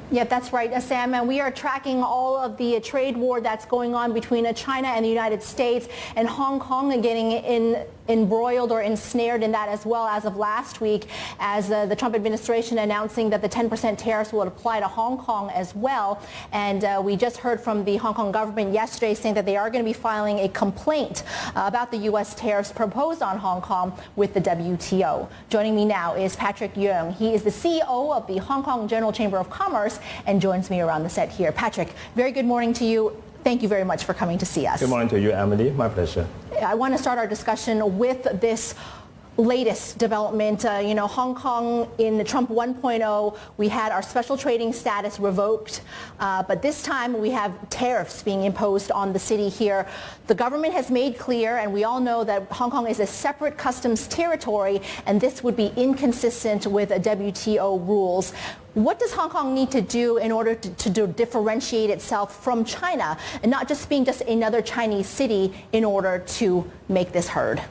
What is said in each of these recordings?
Yeah, that's right, Sam. And we are tracking all of the trade war that's going on between China and the United States, and Hong Kong getting embroiled or ensnared in that as well as of last week, as the Trump administration announcing that the 10% tariffs will apply to Hong Kong as well. And we just heard from the Hong Kong government yesterday saying that they are going to be filing a complaint about the U.S. tariffs proposed on Hong Kong with the WTO. Joining me now is Patrick Yeung. He is the CEO of the Hong Kong General Chamber of Commerce and joins me around the set here. Patrick, very good morning to you. Thank you very much for coming to see us. Good morning to you, Emily. My pleasure. I want to start our discussion with this latest development. Hong Kong in the Trump 1.0, we had our special trading status revoked, but this time we have tariffs being imposed on the city here. The government has made clear, and we all know that Hong Kong is a separate customs territory, and this would be inconsistent with WTO rules. What does Hong Kong need to do in order to differentiate itself from China, and not just being just another Chinese city, in order to make this heard?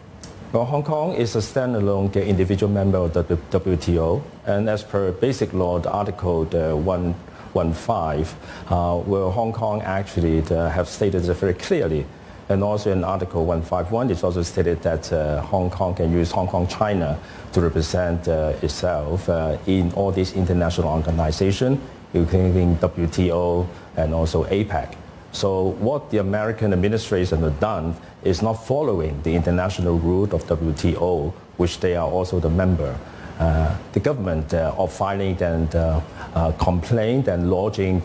Well, Hong Kong is a standalone individual member of the WTO, and as per basic law, the Article 115, where Hong Kong actually have stated very clearly, and also in Article 151, it's also stated that Hong Kong can use Hong Kong China to represent itself in all these international organizations, including WTO and also APEC. So what the American administration has done is not following the international route of WTO, which they are also the member. The government of filing and complaint and lodging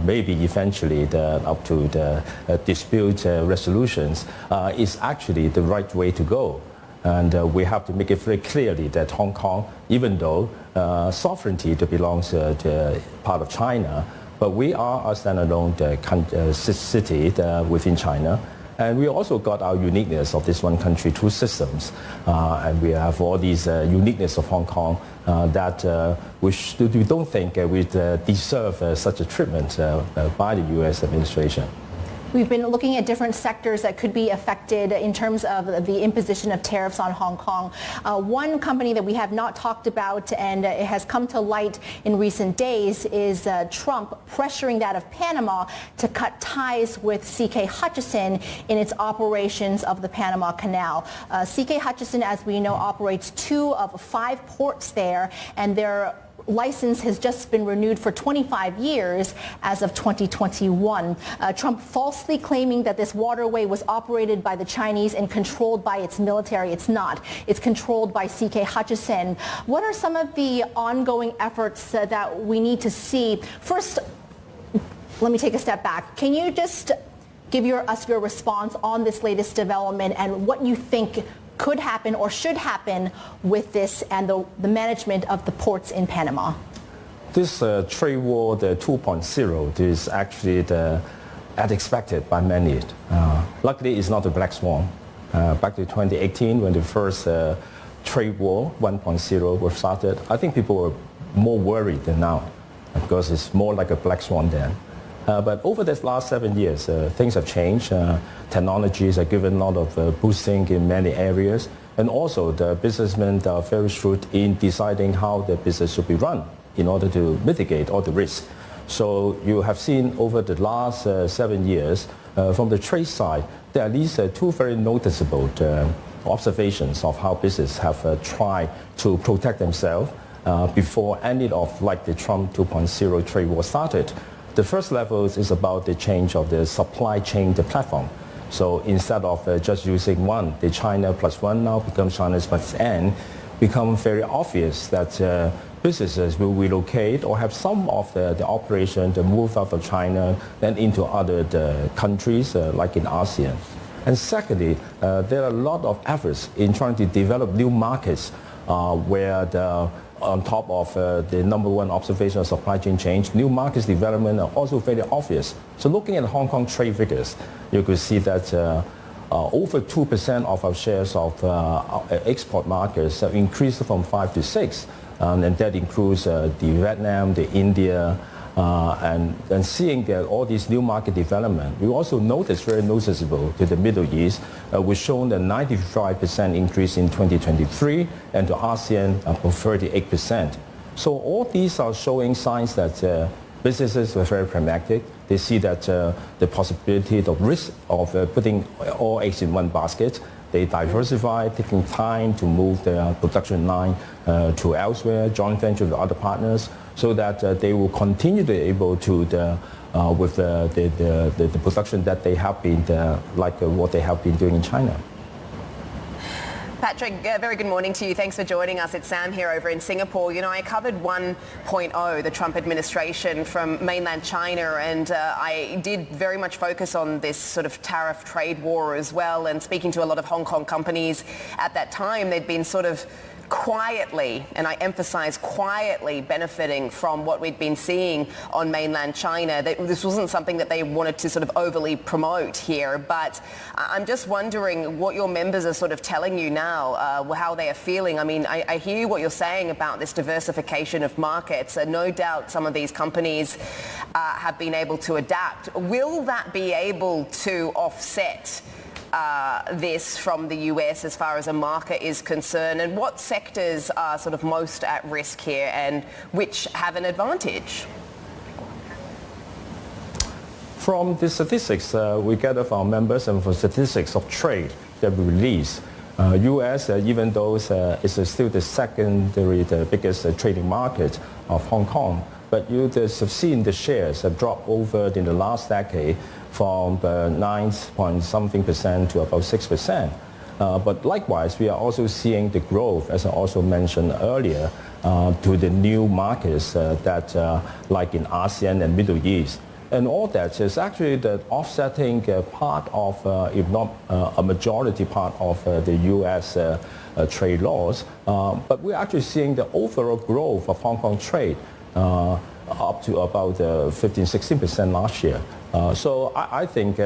maybe eventually up to the dispute resolutions is actually the right way to go. And we have to make it very clearly that Hong Kong, even though sovereignty belongs to part of China, but we are a standalone city within China. And we also got our uniqueness of this one country, two systems. And we have all these uniqueness of Hong Kong that we don't think we deserve such a treatment by the U.S. administration. We've been looking at different sectors that could be affected in terms of the imposition of tariffs on Hong Kong. One company that we have not talked about, and it has come to light in recent days, is Trump pressuring that of Panama to cut ties with CK Hutchison in its operations of the Panama Canal. CK Hutchison, as we know, operates 2 of 5 ports there, and their license has just been renewed for 25 years as of 2021. Trump falsely claiming that this waterway was operated by the Chinese and controlled by its military. It's not. It's controlled by CK Hutchison. What are some of the ongoing efforts that we need to see? First, let me take a step back. Can you just give us your response on this latest development and what you think could happen or should happen with this and the management of the ports in Panama? This trade war, the 2.0, is actually as expected by many. Luckily, it's not a black swan. Back to 2018, when the first trade war 1.0 was started, I think people were more worried than now because it's more like a black swan then. But over this last 7 years, things have changed. Technologies have given a lot of boosting in many areas. And also the businessmen are very shrewd in deciding how the business should be run in order to mitigate all the risks. So you have seen over the last 7 years, from the trade side, there are at least 2 very noticeable observations of how business have tried to protect themselves before any of like the Trump 2.0 trade war started. The first level is about the change of the supply chain, the platform. So instead of just using one, the China plus one now becomes China plus N, become very obvious that businesses will relocate or have some of the operation to move out of China then into other countries like in ASEAN. And secondly, there are a lot of efforts in trying to develop new markets where on top of the number one observation of supply chain change, new markets development are also very obvious. So looking at Hong Kong trade figures, you could see that over 2% of our shares of export markets have increased from 5 to 6. And that includes the Vietnam, the India, and seeing that all these new market development, we also noticed very noticeable to the Middle East, we've shown a 95% increase in 2023, and to ASEAN for 38%. So all these are showing signs that businesses were very pragmatic. They see that the possibility, the risk of putting all eggs in one basket. They diversify, taking time to move their production line to elsewhere, joint venture with other partners, so that they will continue to be able to with the production that they have been what they have been doing in China. Patrick, very good morning to you. Thanks for joining us. It's Sam here over in Singapore. You know, I covered 1.0, the Trump administration from mainland China, and I did very much focus on this sort of tariff trade war as well. And speaking to a lot of Hong Kong companies at that time, they'd been sort of quietly, and I emphasize quietly, benefiting from what we'd been seeing on mainland China. This wasn't something that they wanted to sort of overly promote here, but I'm just wondering what your members are sort of telling you now, how they are feeling. I mean, I hear what you're saying about this diversification of markets, and no doubt some of these companies have been able to adapt. Will that be able to offset this from the US as far as a market is concerned, and what sectors are sort of most at risk here and which have an advantage? From the statistics we gather from our members and from statistics of trade that we release, US, even though it's still the secondary, the biggest trading market of Hong Kong, but you have seen the shares have dropped over in the last decade from 9-point-something% to about 6%. But likewise, we are also seeing the growth, as I also mentioned earlier, to the new markets that like in ASEAN and Middle East. And all that is actually the offsetting part of, if not a majority part of the U.S. Trade laws. But we're actually seeing the overall growth of Hong Kong trade up to about 15-16% last year. So I think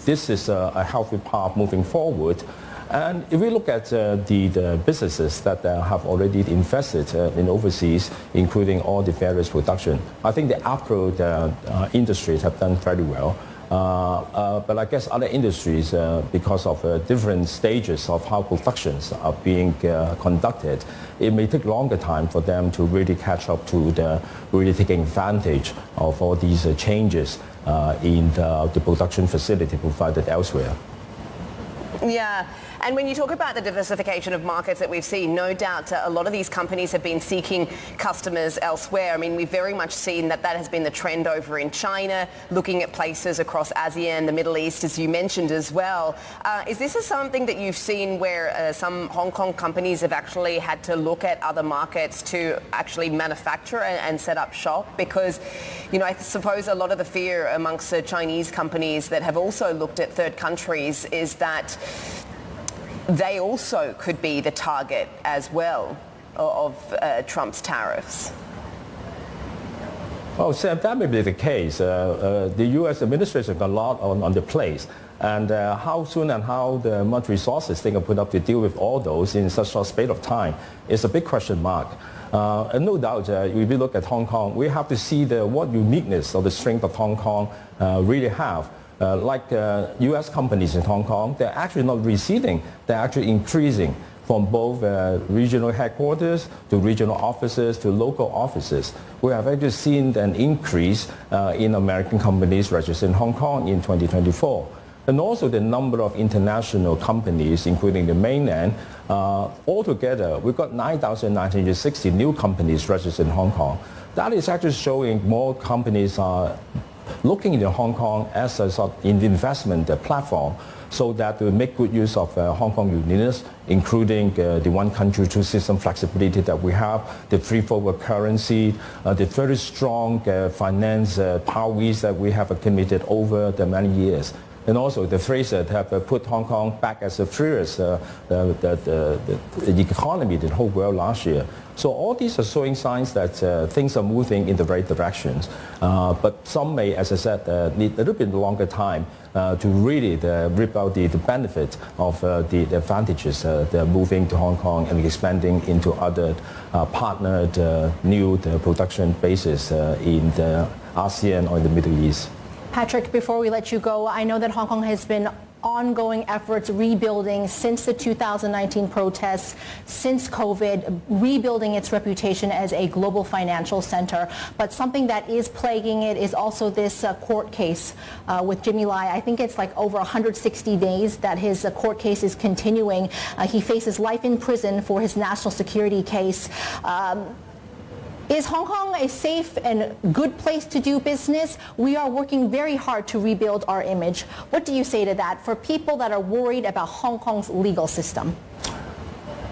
this is a healthy path moving forward. And if we look at the businesses that have already invested in overseas, including all the various production, I think the apparel industries have done very well. But I guess other industries, because of different stages of how productions are being conducted, it may take longer time for them to really catch up to really taking advantage of all these changes in the production facility provided elsewhere. Yeah. And when you talk about the diversification of markets that we've seen, no doubt a lot of these companies have been seeking customers elsewhere. I mean, we've very much seen that has been the trend over in China, looking at places across ASEAN, the Middle East, as you mentioned as well. Is this something that you've seen where some Hong Kong companies have actually had to look at other markets to actually manufacture and set up shop? Because, you know, I suppose a lot of the fear amongst the Chinese companies that have also looked at third countries is that they also could be the target as well of Trump's tariffs. Well, Sam, that may be the case. The U.S. administration got a lot on the plate. And how soon and how much resources they can put up to deal with all those in such a space of time is a big question mark. And no doubt, if we look at Hong Kong, we have to see what uniqueness or the strength of Hong Kong really have. Like U.S. companies in Hong Kong, they're actually not receding, they're actually increasing from both regional headquarters to regional offices to local offices. We have actually seen an increase in American companies registered in Hong Kong in 2024. And also the number of international companies, including the mainland, altogether, we've got 9,960 new companies registered in Hong Kong. That is actually showing more companies are looking into Hong Kong as a sort of investment platform, so that we make good use of Hong Kong uniqueness, including the one country, two system flexibility that we have, the free forward currency, the very strong finance powers that we have accumulated over the many years. And also the phrase that have put Hong Kong back as the freest economy in the whole world last year. So all these are showing signs that things are moving in the right directions. But some may, as I said, need a little bit longer time to really rip out the benefit of the advantages they're moving to Hong Kong and expanding into other partnered new production bases in the ASEAN or in the Middle East. Patrick, before we let you go, I know that Hong Kong has been ongoing efforts rebuilding since the 2019 protests, since COVID, rebuilding its reputation as a global financial center. But something that is plaguing it is also this court case with Jimmy Lai. I think it's like over 160 days that his court case is continuing. He faces life in prison for his national security case. Is Hong Kong a safe and good place to do business? We are working very hard to rebuild our image. What do you say to that for people that are worried about Hong Kong's legal system?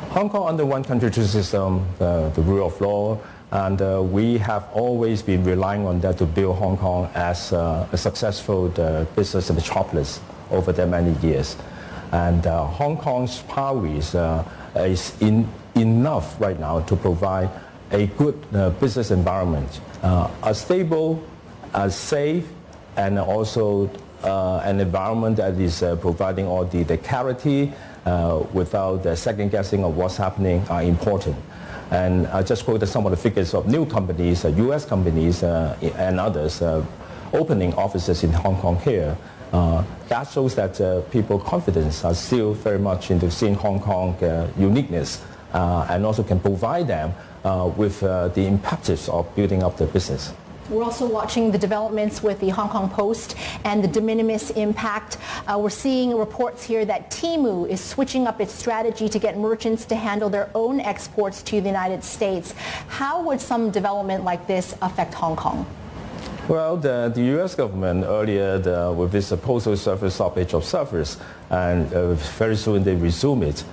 Hong Kong under one country, two system, the rule of law, and we have always been relying on that to build Hong Kong as a successful business metropolis over the many years. And Hong Kong's power is enough right now to provide a good business environment, a stable, safe, and also an environment that is providing all the clarity without the second guessing of what's happening are important. And I just quoted some of the figures of new companies, US companies and others opening offices in Hong Kong here. That shows that people's confidence are still very much into seeing Hong Kong uniqueness and also can provide them with the impetus of building up their business. We're also watching the developments with the Hong Kong Post and the de minimis impact. We're seeing reports here that Temu is switching up its strategy to get merchants to handle their own exports to the United States. How would some development like this affect Hong Kong? Well, the U.S. government earlier with this postal service stoppage of service, and very soon they resume it.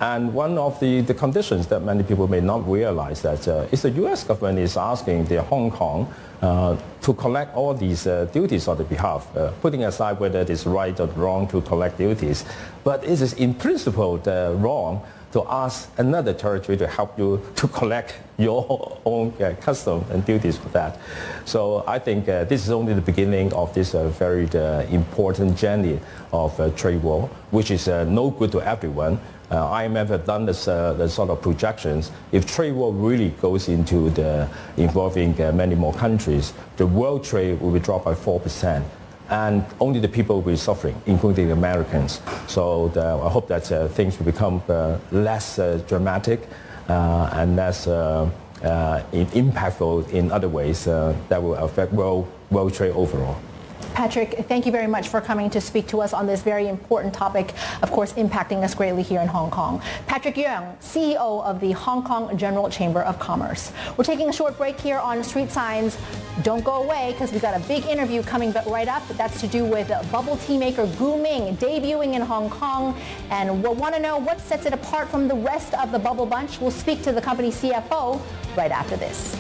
And one of the conditions that many people may not realize that is the U.S. government is asking the Hong Kong to collect all these duties on their behalf, putting aside whether it is right or wrong to collect duties. But it is in principle wrong to ask another territory to help you to collect your own custom and duties for that. So I think this is only the beginning of this very important journey of trade war, which is no good to everyone. IMF have done this sort of projections. If trade war really goes into involving many more countries, the world trade will be dropped by 4%. And only the people will be suffering, including the Americans. So I hope that things will become less dramatic and less impactful in other ways that will affect world trade overall. Patrick, thank you very much for coming to speak to us on this very important topic, of course, impacting us greatly here in Hong Kong. Patrick Yeung, CEO of the Hong Kong General Chamber of Commerce. We're taking a short break here on Street Signs. Don't go away because we've got a big interview coming right up. That's to do with bubble tea maker Gu Ming debuting in Hong Kong. And we'll want to know what sets it apart from the rest of the bubble bunch. We'll speak to the company CFO right after this.